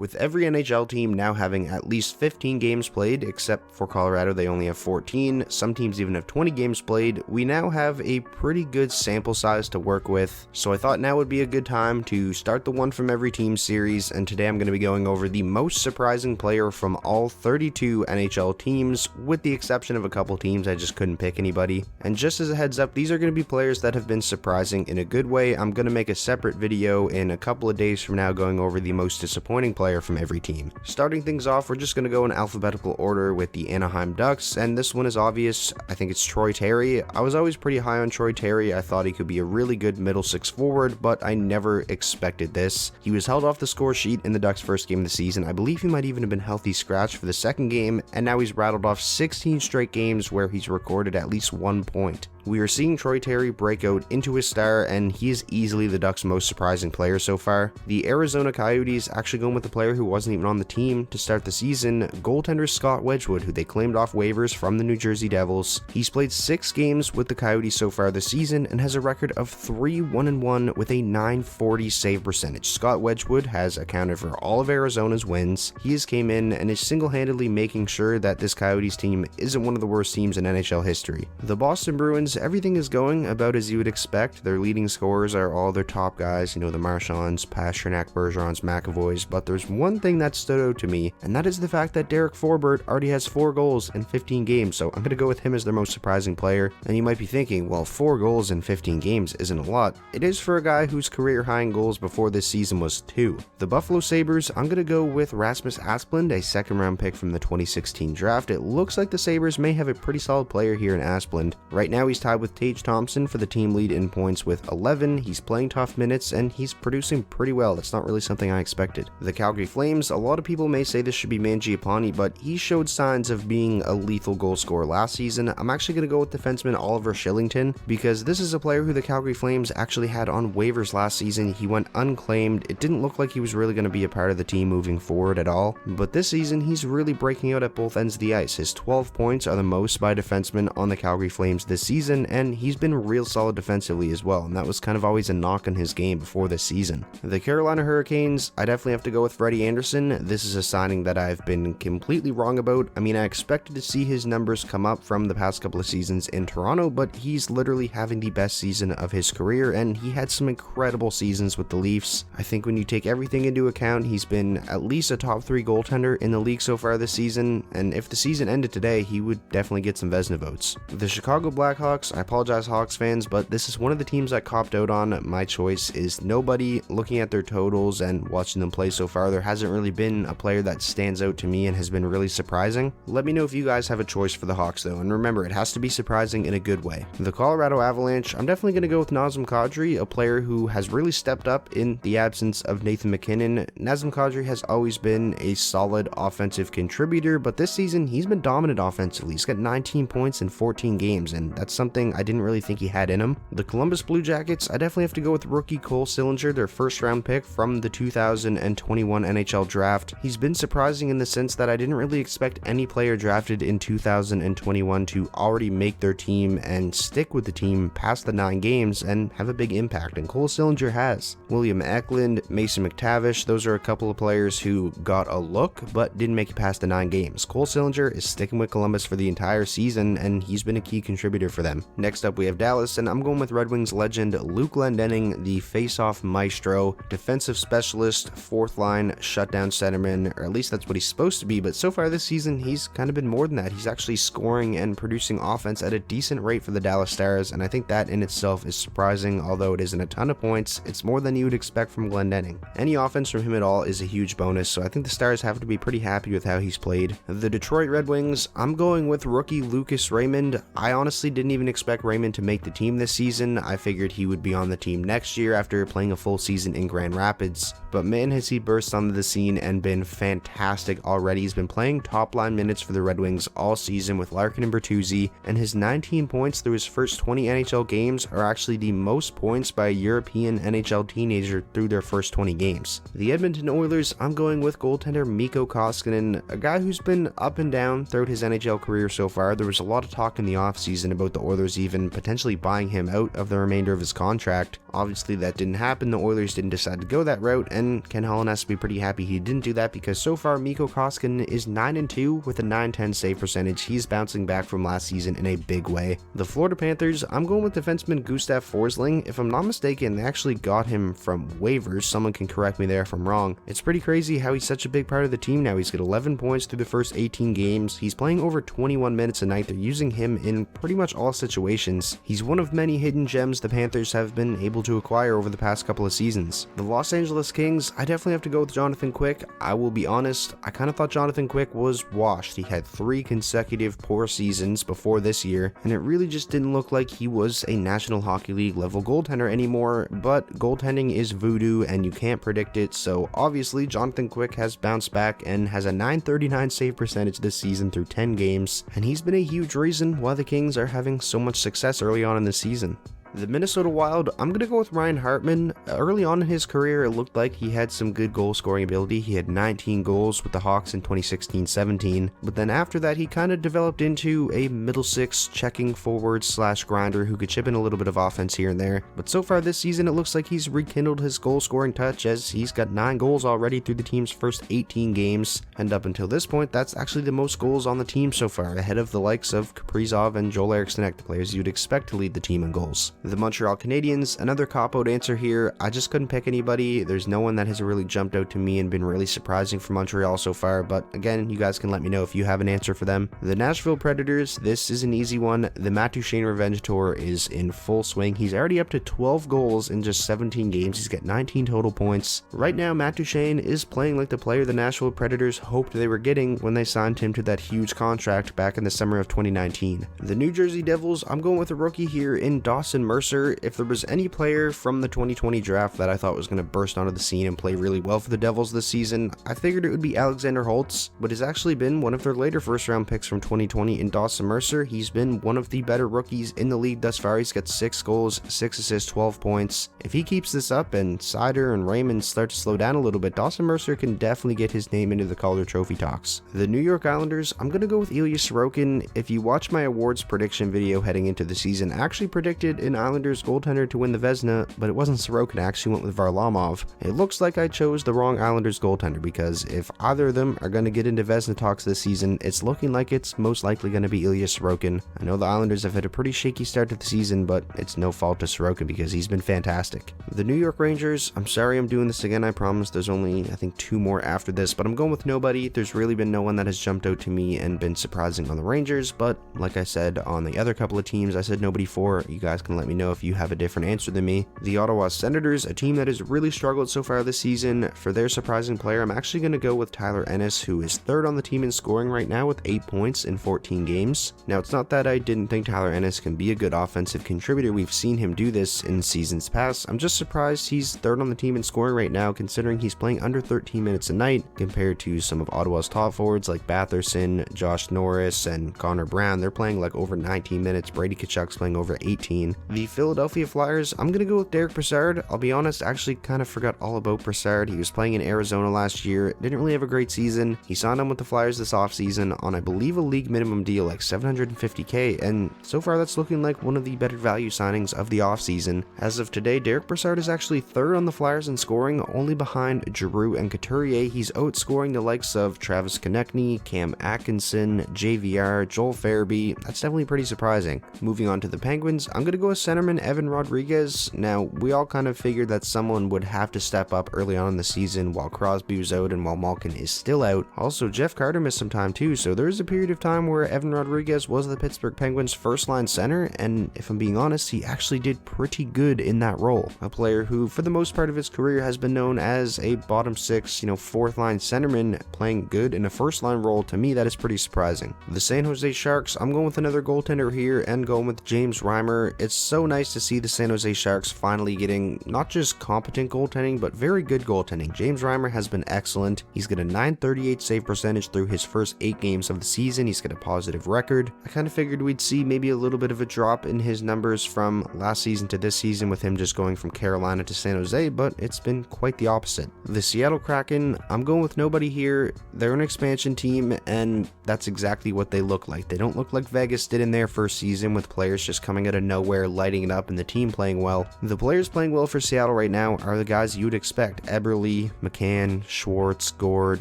With every NHL team now having at least 15 games played, except for Colorado they only have 14, some teams even have 20 games played, we now have a pretty good sample size to work with, so I thought now would be a good time to start the One From Every Team series, and today I'm going to be going over the most surprising player from all 32 NHL teams, with the exception of a couple teams I just couldn't pick anybody. And just as a heads up, these are going to be players that have been surprising in a good way. I'm going to make a separate video in a couple of days from now going over the most disappointing player from every team. Starting things off, we're just going to go in alphabetical order with the Anaheim Ducks, and this one is obvious. I think it's Troy Terry. I was always pretty high on Troy Terry. I thought he could be a really good middle six forward, but I never expected this. He was held off the score sheet in the Ducks' first game of the season. I believe he might even have been healthy scratch for the second game, and now he's rattled off 16 straight games where he's recorded at least 1 point. We are seeing Troy Terry break out into a star, and he is easily the Ducks' most surprising player so far. The Arizona Coyotes actually going with the player who wasn't even on the team to start the season, goaltender Scott Wedgwood, who they claimed off waivers from the New Jersey Devils. He's played 6 games with the Coyotes so far this season and has a record of 3-1-1 with a .940 save percentage. Scott Wedgwood has accounted for all of Arizona's wins. He has came in and is single-handedly making sure that this Coyotes team isn't one of the worst teams in NHL history. The Boston Bruins, everything is going about as you would expect. Their leading scorers are all their top guys, the Marchands, Pasternak, Bergerons, McAvoys, but there's one thing that stood out to me, and that is the fact that Derek Forbort already has 4 goals in 15 games, so I'm going to go with him as their most surprising player. And you might be thinking, well, 4 goals in 15 games isn't a lot. It is for a guy whose career high in goals before this season was 2. The Buffalo Sabres, I'm going to go with Rasmus Asplund, a second-round pick from the 2016 draft. It looks like the Sabres may have a pretty solid player here in Asplund. Right now he's tied with Tage Thompson for the team lead in points with 11. He's playing tough minutes and he's producing pretty well. That's not really something I expected. The Calgary Flames, a lot of people may say this should be Mangiapane, but he showed signs of being a lethal goal scorer last season. I'm actually going to go with defenseman Oliver Shillington because this is a player who the Calgary Flames actually had on waivers last season. He went unclaimed. It didn't look like he was really going to be a part of the team moving forward at all, but this season he's really breaking out at both ends of the ice. His 12 points are the most by a defenseman on the Calgary Flames this season, and he's been real solid defensively as well, and that was kind of always a knock on his game before this season. The Carolina Hurricanes, I definitely have to go with Freddie Anderson. This is a signing that I've been completely wrong about. I mean, I expected to see his numbers come up from the past couple of seasons in Toronto, but he's literally having the best season of his career, and he had some incredible seasons with the Leafs. I think when you take everything into account, he's been at least a top 3 goaltender in the league so far this season, and if the season ended today, he would definitely get some Vezina votes. The Chicago Blackhawks, I apologize Hawks fans, but this is one of the teams I copped out on. My choice is nobody. Looking at their totals and watching them play so far, there hasn't really been a player that stands out to me and has been really surprising. Let me know if you guys have a choice for the Hawks though, and remember, it has to be surprising in a good way. The Colorado Avalanche, I'm definitely going to go with Nazem Kadri, a player who has really stepped up in the absence of Nathan MacKinnon. Nazem Kadri has always been a solid offensive contributor, but this season he's been dominant offensively. He's got 19 points in 14 games, and that's something I didn't really think he had in him. The Columbus Blue Jackets, I definitely have to go with rookie Cole Sillinger, their first round pick from the 2021 NHL draft. He's been surprising in the sense that I didn't really expect any player drafted in 2021 to already make their team and stick with the team past the 9 games and have a big impact, and Cole Sillinger has. William Eklund, Mason McTavish, those are a couple of players who got a look but didn't make it past the 9 games. Cole Sillinger is sticking with Columbus for the entire season, and he's been a key contributor for them. Next up we have Dallas, and I'm going with Red Wings legend Luke Glendening, the face-off maestro, defensive specialist, 4th line shutdown centerman, or at least that's what he's supposed to be, but so far this season he's kind of been more than that. He's actually scoring and producing offense at a decent rate for the Dallas Stars, and I think that in itself is surprising. Although it isn't a ton of points, it's more than you would expect from Glendening. Any offense from him at all is a huge bonus, so I think the Stars have to be pretty happy with how he's played. The Detroit Red Wings, I'm going with rookie Lucas Raymond. I honestly didn't even expect Raymond to make the team this season. I figured he would be on the team next year after playing a full season in Grand Rapids, but man has he burst onto the scene and been fantastic already. He's been playing top line minutes for the Red Wings all season with Larkin and Bertuzzi, and his 19 points through his first 20 NHL games are actually the most points by a European NHL teenager through their first 20 games. The Edmonton Oilers, I'm going with goaltender Mikko Koskinen, a guy who's been up and down throughout his NHL career so far. There was a lot of talk in the offseason about the Oilers Oilers even potentially buying him out of the remainder of his contract. Obviously that didn't happen, the Oilers didn't decide to go that route, and Ken Holland has to be pretty happy he didn't do that, because so far Mikko Koskinen is 9-2 with a .910 save percentage. He's bouncing back from last season in a big way. The Florida Panthers, I'm going with defenseman Gustav Forsling. If I'm not mistaken, they actually got him from waivers. Someone can correct me there if I'm wrong. It's pretty crazy how he's such a big part of the team now. He's got 11 points through the first 18 games. He's playing over 21 minutes a night. They're using him in pretty much all situations. He's one of many hidden gems the Panthers have been able to acquire over the past couple of seasons. The Los Angeles Kings, I definitely have to go with Jonathan Quick. I will be honest, I kind of thought Jonathan Quick was washed. He had 3 consecutive poor seasons before this year, and it really just didn't look like he was a National Hockey League level goaltender anymore, but goaltending is voodoo and you can't predict it, so obviously Jonathan Quick has bounced back and has a .939 save percentage this season through 10 games, and he's been a huge reason why the Kings are having so much success early on in the season. The Minnesota Wild, I'm going to go with Ryan Hartman. Early on in his career, it looked like he had some good goal scoring ability. He had 19 goals with the Hawks in 2016-17, but then after that he kind of developed into a middle six checking forward / grinder who could chip in a little bit of offense here and there. But so far this season it looks like he's rekindled his goal scoring touch, as he's got 9 goals already through the team's first 18 games, and up until this point that's actually the most goals on the team so far, ahead of the likes of Kaprizov and Joel Eriksson, the players you'd expect to lead the team in goals. The Montreal Canadiens, another cop-out answer here. I just couldn't pick anybody. There's no one that has really jumped out to me and been really surprising for Montreal so far, but again, you guys can let me know if you have an answer for them. The Nashville Predators, this is an easy one. The Matt Duchene revenge tour is in full swing. He's already up to 12 goals in just 17 games. He's got 19 total points. Right now, Matt Duchene is playing like the player the Nashville Predators hoped they were getting when they signed him to that huge contract back in the summer of 2019. The New Jersey Devils, I'm going with a rookie here in Dawson Mercer. If there was any player from the 2020 draft that I thought was going to burst onto the scene and play really well for the Devils this season, I figured it would be Alexander Holtz, but has actually been one of their later first round picks from 2020 in Dawson Mercer. He's been one of the better rookies in the league thus far. He's got 6 goals, 6 assists, 12 points. If he keeps this up and Seider and Raymond start to slow down a little bit, Dawson Mercer can definitely get his name into the Calder Trophy talks. The New York Islanders, I'm going to go with Ilya Sorokin. If you watch my awards prediction video heading into the season, I actually predicted an Islanders goaltender to win the Vezina, but it wasn't Sorokin. I actually went with Varlamov. It looks like I chose the wrong Islanders goaltender, because if either of them are going to get into Vezina talks this season, it's looking like it's most likely going to be Ilya Sorokin. I know the Islanders have had a pretty shaky start to the season, but it's no fault to Sorokin because he's been fantastic. The New York Rangers, I'm sorry I'm doing this again, I promise there's only I think 2 more after this, but I'm going with nobody. There's really been no one that has jumped out to me and been surprising on the Rangers, but like I said on the other couple of teams I said nobody for. You guys can let me know if you have a different answer than me. The Ottawa Senators, a team that has really struggled so far this season, for their surprising player, I'm actually going to go with Tyler Ennis, who is 3rd on the team in scoring right now with 8 points in 14 games. Now, it's not that I didn't think Tyler Ennis can be a good offensive contributor. We've seen him do this in seasons past. I'm just surprised he's 3rd on the team in scoring right now, considering he's playing under 13 minutes a night compared to some of Ottawa's top forwards like Batherson, Josh Norris, and Connor Brown. They're playing like over 19 minutes. Brady Tkachuk's playing over 18. The Philadelphia Flyers, I'm going to go with Derek Brassard. I'll be honest, I actually kind of forgot all about Brassard. He was playing in Arizona last year, didn't really have a great season. He signed on with the Flyers this offseason on, I believe, a league minimum deal like $750K, and so far that's looking like one of the better value signings of the offseason. As of today, Derek Brassard is actually 3rd on the Flyers in scoring, only behind Giroux and Couturier. He's outscoring the likes of Travis Konechny, Cam Atkinson, JVR, Joel Farabee. That's definitely pretty surprising. Moving on to the Penguins, I'm going to go with centerman Evan Rodriguez. Now, we all kind of figured that someone would have to step up early on in the season while Crosby was out and while Malkin is still out. Also, Jeff Carter missed some time too, so there was a period of time where Evan Rodriguez was the Pittsburgh Penguins' first-line center, and if I'm being honest, he actually did pretty good in that role. A player who, for the most part of his career, has been known as a bottom 6, 4th-line centerman, playing good in a first-line role. To me, that is pretty surprising. The San Jose Sharks, I'm going with another goaltender here and going with James Reimer. It's so nice to see the San Jose Sharks finally getting not just competent goaltending, but very good goaltending. James Reimer has been excellent. He's got a .938 save percentage through his first 8 games of the season. He's got a positive record. I kind of figured we'd see maybe a little bit of a drop in his numbers from last season to this season with him just going from Carolina to San Jose, but it's been quite the opposite. The Seattle Kraken, I'm going with nobody here. They're an expansion team, and that's exactly what they look like. They don't look like Vegas did in their first season with players just coming out of nowhere, lighting it up, and the team playing well. The players playing well for Seattle right now are the guys you'd expect. Eberle, McCann, Schwartz, Gord,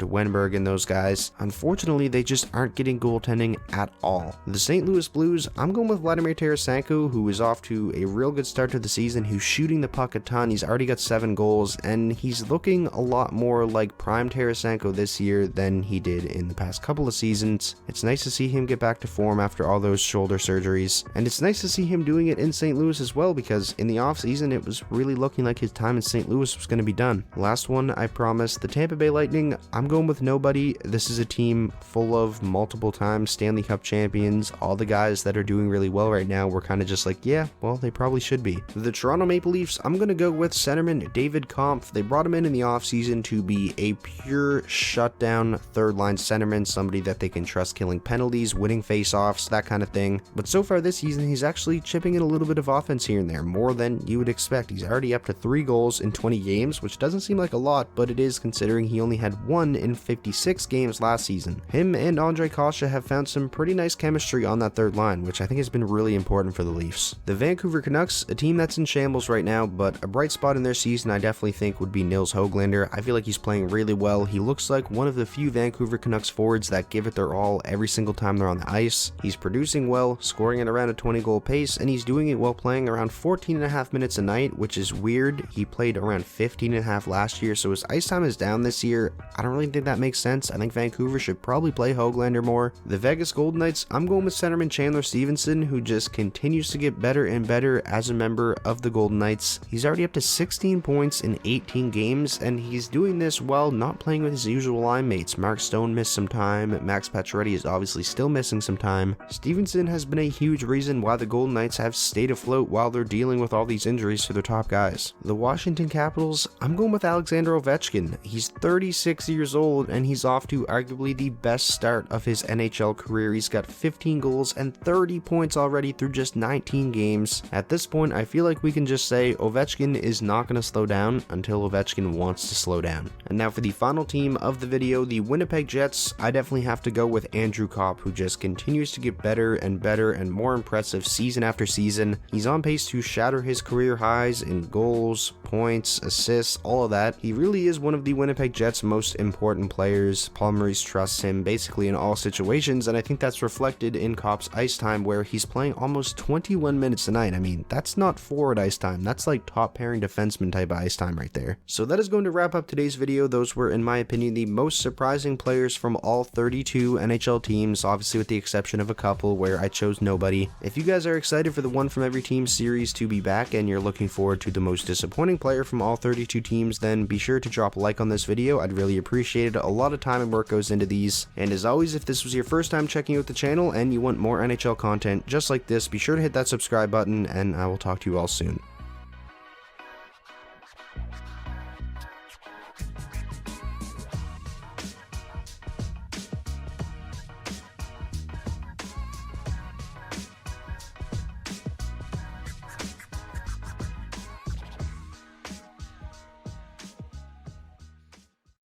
Wenberg, and those guys. Unfortunately, they just aren't getting goaltending at all. The St. Louis Blues, I'm going with Vladimir Tarasenko, who is off to a real good start to the season, who's shooting the puck a ton. He's already got 7 goals, and he's looking a lot more like prime Tarasenko this year than he did in the past couple of seasons. It's nice to see him get back to form after all those shoulder surgeries, and it's nice to see him doing it in St. Louis as well, because in the offseason it was really looking like his time in St. Louis was going to be done. Last one, I promise. The Tampa Bay Lightning, I'm going with nobody. This is a team full of multiple time Stanley Cup champions. All the guys that are doing really well right now, we're kind of just like, yeah, well, they probably should be. The Toronto Maple Leafs, I'm going to go with centerman David Kampf. They brought him in the offseason to be a pure shutdown third line centerman, somebody that they can trust killing penalties, winning faceoffs, that kind of thing. But so far this season, he's actually chipping in a little bit of offense here and there, more than you would expect. He's already up to 3 goals in 20 games, which doesn't seem like a lot, but it is considering he only had 1 in 56 games last season. Him and Andre Kosha have found some pretty nice chemistry on that third line, which I think has been really important for the Leafs. The Vancouver Canucks, a team that's in shambles right now, but a bright spot in their season I definitely think would be Nils Höglander. I feel like he's playing really well. He looks like one of the few Vancouver Canucks forwards that give it their all every single time they're on the ice. He's producing well, scoring at around a 20-goal pace, and he's doing it while playing around 14.5 minutes a night, which is weird. He played around 15.5 last year, so his ice time is down this year. I don't really think that makes sense. I think Vancouver should probably play Höglander more. The Vegas Golden Knights, I'm going with centerman Chandler Stevenson, who just continues to get better and better as a member of the Golden Knights. He's already up to 16 points in 18 games, and he's doing this while not playing with his usual line mates. Mark Stone missed some time. Max Pacioretty is obviously still missing some time. Stevenson has been a huge reason why the Golden Knights have stayed afloat while they're dealing with all these injuries to their top guys. The Washington Capitals, I'm going with Alexander Ovechkin. He's 36 years old, and he's off to arguably the best start of his NHL career. He's got 15 goals and 30 points already through just 19 games. At this point, I feel like we can just say Ovechkin is not going to slow down until Ovechkin wants to slow down. And now for the final team of the video, the Winnipeg Jets, I definitely have to go with Andrew Kopp, who just continues to get better and more impressive season after season. He's on pace to shatter his career highs in goals, points, assists, all of that. He really is one of the Winnipeg Jets' most important players. Paul Maurice trusts him basically in all situations, and I think that's reflected in Kopp's ice time, where he's playing almost 21 minutes a night. I mean, that's not forward ice time. That's like top pairing defenseman type of ice time right there. So that is going to wrap up today's video. Those were, in my opinion, the most surprising players from all 32 NHL teams, obviously with the exception of a couple where I chose nobody. If you guys are excited for the One From Every Team series to be back and you're looking forward to the most disappointing player from all 32 teams, then be sure to drop a like on this video. I'd really appreciate it. A lot of time and work goes into these. And as always, if this was your first time checking out the channel and you want more NHL content just like this, be sure to hit that subscribe button, and I will talk to you all soon.